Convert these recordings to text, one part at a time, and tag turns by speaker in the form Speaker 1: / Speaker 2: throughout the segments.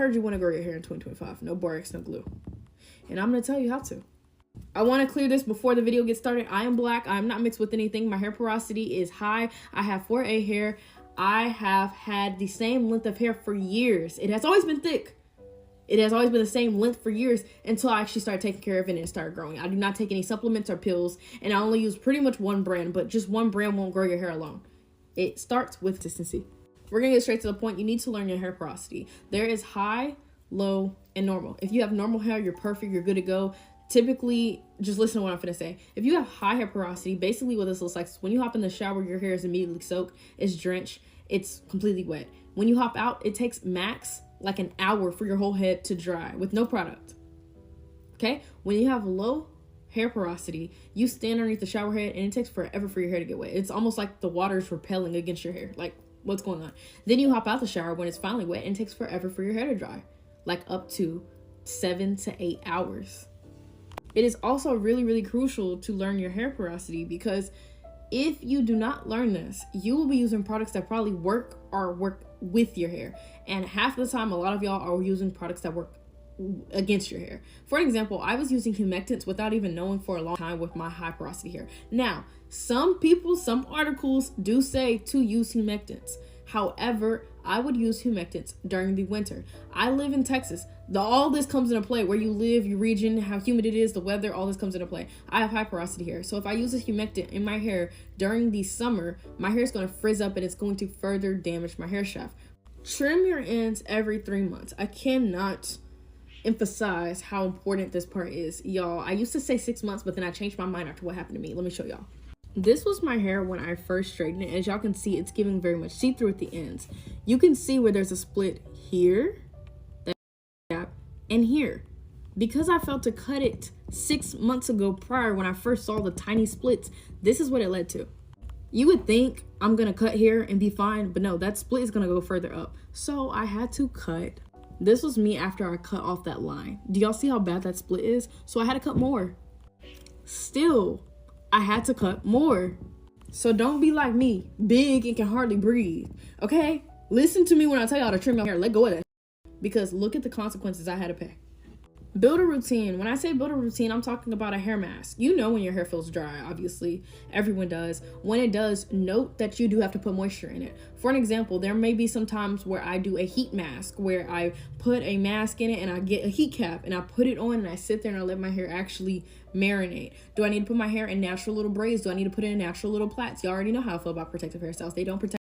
Speaker 1: did you want to grow your hair in 2025? No borax, no glue. And I'm going to tell you how to. I want to clear this before the video gets started. I am black. I'm not mixed with anything. My hair porosity is high. I have 4A hair. I have had the same length of hair for years. It has always been thick. It has always been the same length for years until I actually started taking care of it and it started growing. I do not take any supplements or pills, and I only use pretty much one brand, but just one brand won't grow your hair alone. It starts with consistency. We're going to get straight to the point. You need to learn your hair porosity. There is high, low, and normal. If you have normal hair, you're perfect, you're good to go. Typically, just listen to what I'm going to say. If you have high hair porosity, basically what this looks like is when you hop in the shower, your hair is immediately soaked, it's drenched, it's completely wet. When you hop out, it takes max like an hour for your whole head to dry with no product. Okay? When you have low hair porosity, you stand underneath the shower head and it takes forever for your hair to get wet. It's almost like the water is repelling against your hair. Like, what's going on? Then you hop out the shower when it's finally wet and it takes forever for your hair to dry. Like up to 7 to 8 hours. It is also really, really crucial to learn your hair porosity, because if you do not learn this, you will be using products that probably work with your hair. And half the time, a lot of y'all are using products that work against your hair. For example, I was using humectants without even knowing for a long time with my high porosity hair. Now, some articles do say to use humectants. However, I would use humectants during the winter. I live in Texas. All this comes into play. Where you live, your region, how humid it is, the weather, all this comes into play. I have high porosity hair. So if I use a humectant in my hair during the summer, my hair is going to frizz up and it's going to further damage my hair shaft. Trim your ends every 3 months. I cannot emphasize how important this part is. Y'all, I used to say 6 months, but then I changed my mind after what happened to me. Let me show y'all. This was my hair when I first straightened it. As y'all can see, it's giving very much see-through at the ends. You can see where there's a split here, that gap, and here. Because I failed to cut it 6 months ago prior when I first saw the tiny splits, this is what it led to. You would think I'm gonna cut here and be fine, but no, that split is gonna go further up. So I had to cut. This was me after I cut off that line. Do y'all see how bad that split is? So I had to cut more. Still, I had to cut more. So don't be like me, big and can hardly breathe, okay? Listen to me when I tell y'all to trim your hair. Let go of that. Because look at the consequences I had to pay. Build a routine. When I say build a routine, I'm talking about a hair mask. You know when your hair feels dry, obviously. Everyone does. When it does, note that you do have to put moisture in it. For an example, there may be some times where I do a heat mask, where I put a mask in it and I get a heat cap and I put it on and I sit there and I let my hair actually marinate. Do I need to put my hair in natural little braids? Do I need to put in natural little plaits? You already know how I feel about protective hairstyles. They don't protect.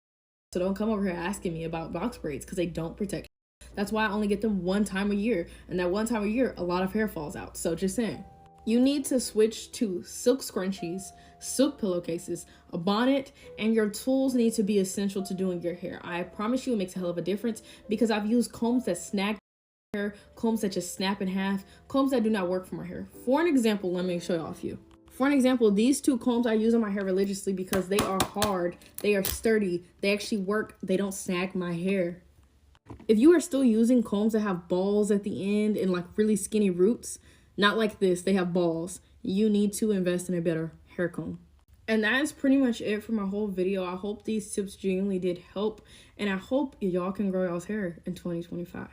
Speaker 1: So don't come over here asking me about box braids, because they don't protect. That's why I only get them one time a year. And that one time a year, a lot of hair falls out. So just saying. You need to switch to silk scrunchies, silk pillowcases, a bonnet, and your tools need to be essential to doing your hair. I promise you it makes a hell of a difference, because I've used combs that snag hair, combs that just snap in half, combs that do not work for my hair. For an example, let me show y'all a few. For an example, these two combs I use on my hair religiously because they are hard, they are sturdy, they actually work, they don't snag my hair. If you are still using combs that have balls at the end and like really skinny roots, not like this, they have balls, you need to invest in a better hair comb. And that is pretty much it for my whole video. I hope these tips genuinely did help, and I hope y'all can grow y'all's hair in 2025.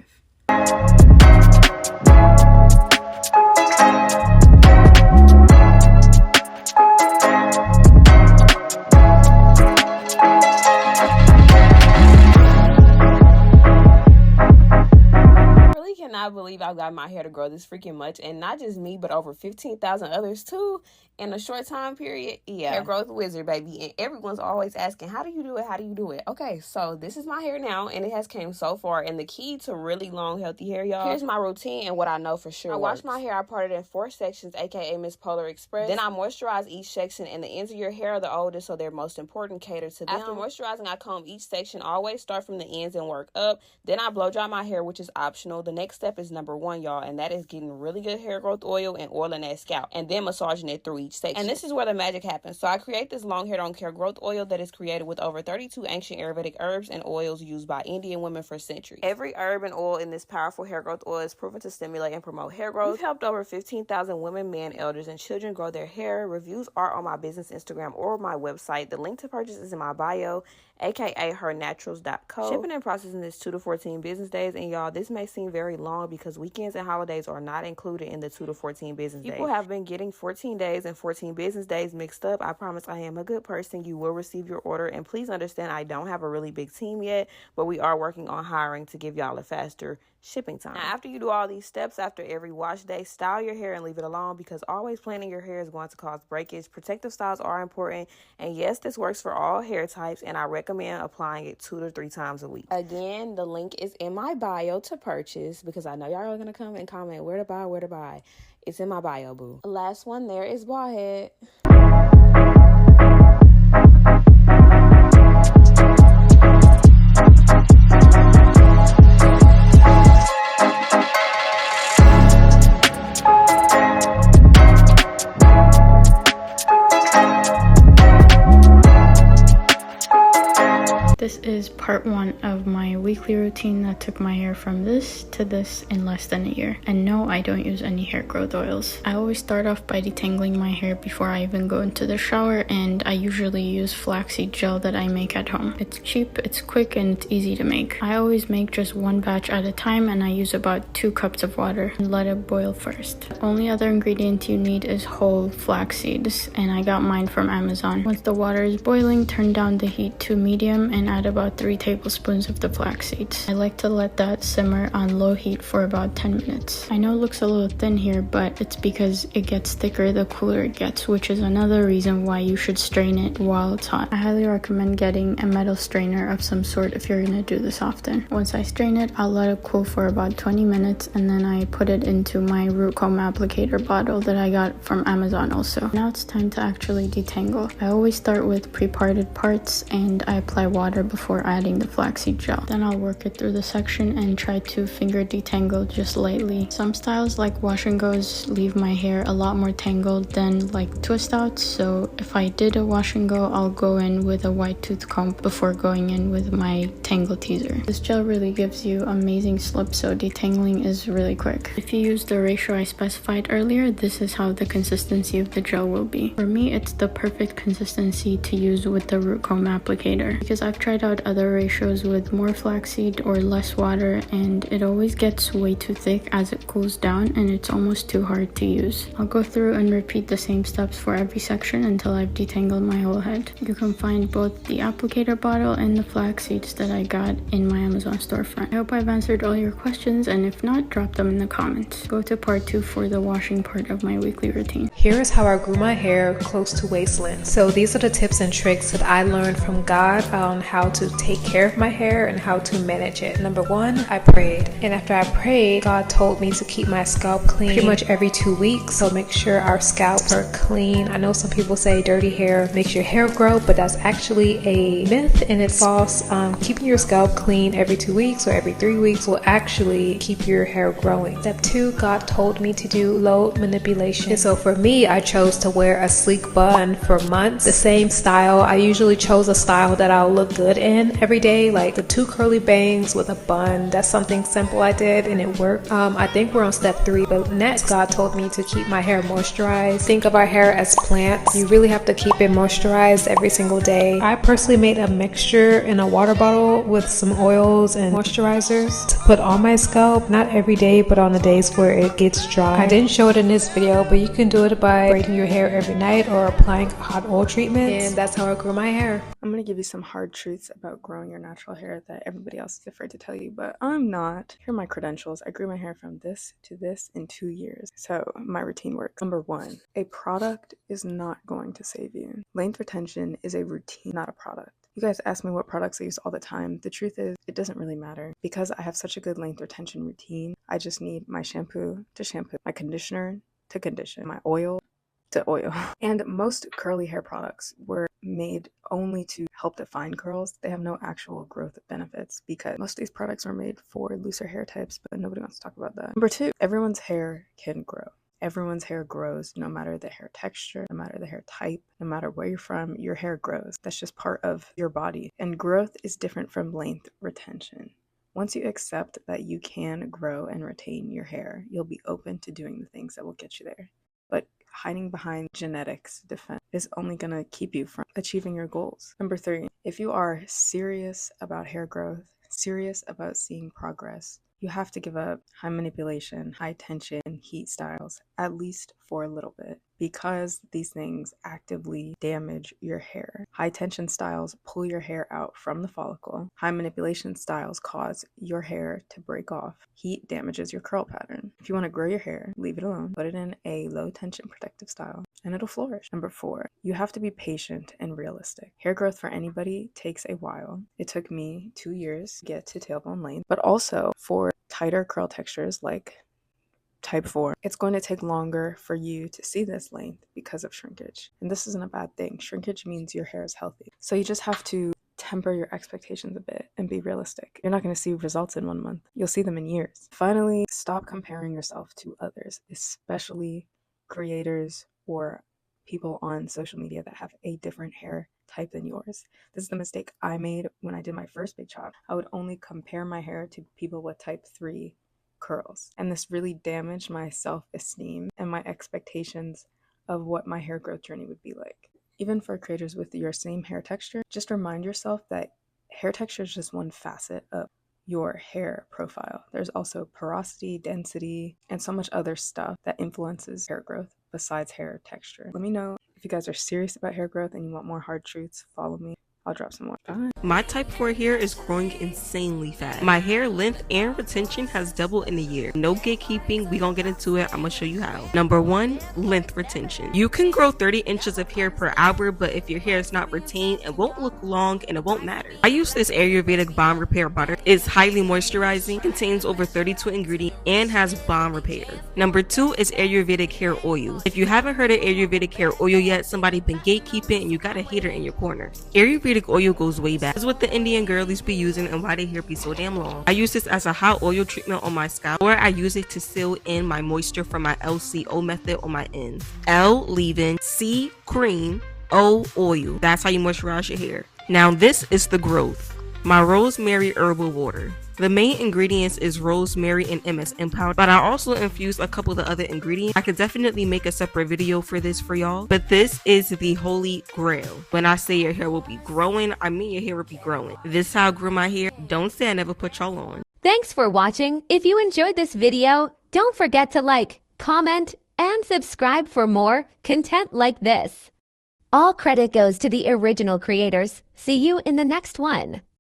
Speaker 2: Cannot believe I've got my hair to grow this freaking much, and not just me, but over 15,000 others too in a short time period. Yeah, hair growth wizard, baby. And everyone's always asking, how do you do it? How do you do it? Okay, so this is my hair now, and it has came so far. And the key to really long, healthy hair, y'all, here's my routine and what I know for sure. I wash my hair. I part it in 4 sections, aka Miss Polar Express. Then I moisturize each section, and the ends of your hair are the oldest, so they're most important. Cater to them. After moisturizing, I comb each section. Always start from the ends and work up. Then I blow dry my hair, which is optional. The next step step is number 1, y'all, and that is getting really good hair growth oil and oiling that scalp, and then massaging it through each section. And this is where the magic happens. So I create this long hair don't care growth oil that is created with over 32 ancient Ayurvedic herbs and oils used by Indian women for centuries. Every herb and oil in this powerful hair growth oil is proven to stimulate and promote hair growth. We've helped over 15,000 women, men, elders, and children grow their hair. Reviews are on my business Instagram or my website. The link to purchase is in my bio, aka hernaturals.co. Shipping and processing is 2 to 14 business days, and y'all, this may seem very long because weekends and holidays are not included in the 2 to 14 business days. People have been getting 14 days and 14 business days mixed up. I promise I am a good person. You will receive your order, and please understand I don't have a really big team yet, but we are working on hiring to give y'all a faster shipping time. Now, after you do all these steps, after every wash day, style your hair and leave it alone, because always planning your hair is going to cause breakage. Protective styles are important, and yes, this works for all hair types, and I recommend applying it 2 to 3 times a week. Again, the link is in my bio to purchase, because I know y'all are going to come and comment where to buy. It's in my bio, boo. Last one there is bald head.
Speaker 3: This is part 1 of my weekly routine that took my hair from this to this in less than a year. And no, I don't use any hair growth oils. I always start off by detangling my hair before I even go into the shower, and I usually use flaxseed gel that I make at home. It's cheap, it's quick, and it's easy to make. I always make just one batch at a time, and I use about 2 cups of water and let it boil first. The only other ingredient you need is whole flax seeds, and I got mine from Amazon. Once the water is boiling, turn down the heat to medium and add about 3 tablespoons of the flax seeds. I like to let that simmer on low heat for about 10 minutes. I know it looks a little thin here, but it's because it gets thicker the cooler it gets, which is another reason why you should strain it while it's hot. I highly recommend getting a metal strainer of some sort if you're gonna do this often. Once I strain it, I'll let it cool for about 20 minutes, and then I put it into my root comb applicator bottle that I got from Amazon also. Now it's time to actually detangle. I always start with pre-parted parts, and I apply water before adding the flaxseed gel. Then I'll work it through the section and try to finger detangle just lightly. Some styles like wash and goes leave my hair a lot more tangled than like twist outs, so if I did a wash and go, I'll go in with a white tooth comb before going in with my tangle teaser. This gel really gives you amazing slip, so detangling is really quick. If you use the ratio I specified earlier, this is how the consistency of the gel will be. For me, it's the perfect consistency to use with the root comb applicator, because I've tried out other ratios with more flaxseed or less water, and it always gets way too thick as it cools down, and it's almost too hard to use. I'll go through and repeat the same steps for every section until I've detangled my whole head. You can find both the applicator bottle and the flax seeds that I got in my Amazon storefront. I hope I've answered all your questions, and if not, drop them in the comments. Go to part 2 for the washing part of my weekly routine.
Speaker 4: Here is how I grew my hair close to waist length. So these are the tips and tricks that I learned from God on how to take care of my hair and how to manage it. Number 1, I prayed. And after I prayed, God told me to keep my scalp clean pretty much every 2 weeks. So make sure our scalps are clean. I know some people say dirty hair makes your hair grow, but that's actually a myth and it's false. Keeping your scalp clean every 2 weeks or every 3 weeks will actually keep your hair growing. Step 2, God told me to do load manipulation. And so for me, I chose to wear a sleek bun for months. The same style. I usually chose a style that I'll look good in every day, like the 2 curly bangs with a bun. That's something simple I did and it worked. I think we're on step 3, but next God told me to keep my hair moisturized. Think of our hair as plants. You really have to keep it moisturized every single day. I personally made a mixture in a water bottle with some oils and moisturizers to put on my scalp, not every day, but on the days where it gets dry. I didn't show it in this video, but you can do it by braiding your hair every night or applying hot oil treatments, and that's how I grew my hair.
Speaker 5: I'm going to give you some hard truths about growing your natural hair that everybody else is afraid to tell you, but I'm not. Here are my credentials. I grew my hair from this to this in 2 years. So my routine works. Number 1, a product is not going to save you. Length retention is a routine, not a product. You guys ask me what products I use all the time. The truth is, it doesn't really matter. Because I have such a good length retention routine, I just need my shampoo to shampoo, my conditioner to condition, my oil to oil. And most curly hair products were made only to help define curls. They have no actual growth benefits because most of these products are made for looser hair types, but nobody wants to talk about that. Number 2, everyone's hair can grow. Everyone's hair grows no matter the hair texture, no matter the hair type, no matter where you're from, your hair grows. That's just part of your body. And growth is different from length retention. Once you accept that you can grow and retain your hair, you'll be open to doing the things that will get you there. But hiding behind genetics defense is only going to keep you from achieving your goals. Number 3, if you are serious about hair growth, serious about seeing progress, you have to give up high manipulation, high tension, heat styles, at least for a little bit, because these things actively damage your hair. High tension styles pull your hair out from the follicle. High manipulation styles cause your hair to break off. Heat damages your curl pattern. If you want to grow your hair, leave it alone. Put it in a low tension protective style and it'll flourish. Number 4, you have to be patient and realistic. Hair growth for anybody takes a while. It took me 2 years to get to tailbone length, but also for tighter curl textures like type 4, it's going to take longer for you to see this length because of shrinkage. And this isn't a bad thing. Shrinkage means your hair is healthy. So you just have to temper your expectations a bit and be realistic. You're not going to see results in 1 month. You'll see them in years. Finally, stop comparing yourself to others, especially creators or people on social media that have a different hair type than yours. This is the mistake I made when I did my first big chop. I would only compare my hair to people with type 3 curls, and this really damaged my self-esteem and my expectations of what my hair growth journey would be like. Even for creators with your same hair texture, just remind yourself that hair texture is just one facet of your hair profile. There's also porosity, density, and so much other stuff that influences hair growth besides hair texture. Let me know if you guys are serious about hair growth and you want more hard truths. Follow me. I'll drop some more. Bye.
Speaker 2: My type 4 hair is growing insanely fast. My hair length and retention has doubled in a year. No gatekeeping, we gonna get into it. I'm gonna show you how. Number 1, length retention. You can grow 30 inches of hair per hour, but if your hair is not retained, it won't look long and it won't matter. I use this Ayurvedic Balm Repair Butter. It's highly moisturizing, contains over 32 ingredients, and has balm repair. Number 2 is Ayurvedic hair oil. If you haven't heard of Ayurvedic hair oil yet, somebody been gatekeeping and you got a hater in your corner. Ayurvedic oil goes way back. This is what the Indian girlies be using and why their hair be so damn long. I use this as a hot oil treatment on my scalp, or I use it to seal in my moisture from my LCO method on my ends. L leave-in, C cream, O oil. That's how you moisturize your hair. Now this is the growth. My rosemary herbal water. The main ingredients is rosemary and MSM powder, but I also infuse a couple of the other ingredients. I could definitely make a separate video for this for y'all, but this is the holy grail. When I say your hair will be growing, I mean your hair will be growing. This is how I grew my hair. Don't say I never put y'all on.
Speaker 6: Thanks for watching. If you enjoyed this video, don't forget to like, comment, and subscribe for more content like this. All credit goes to the original creators. See you in the next one.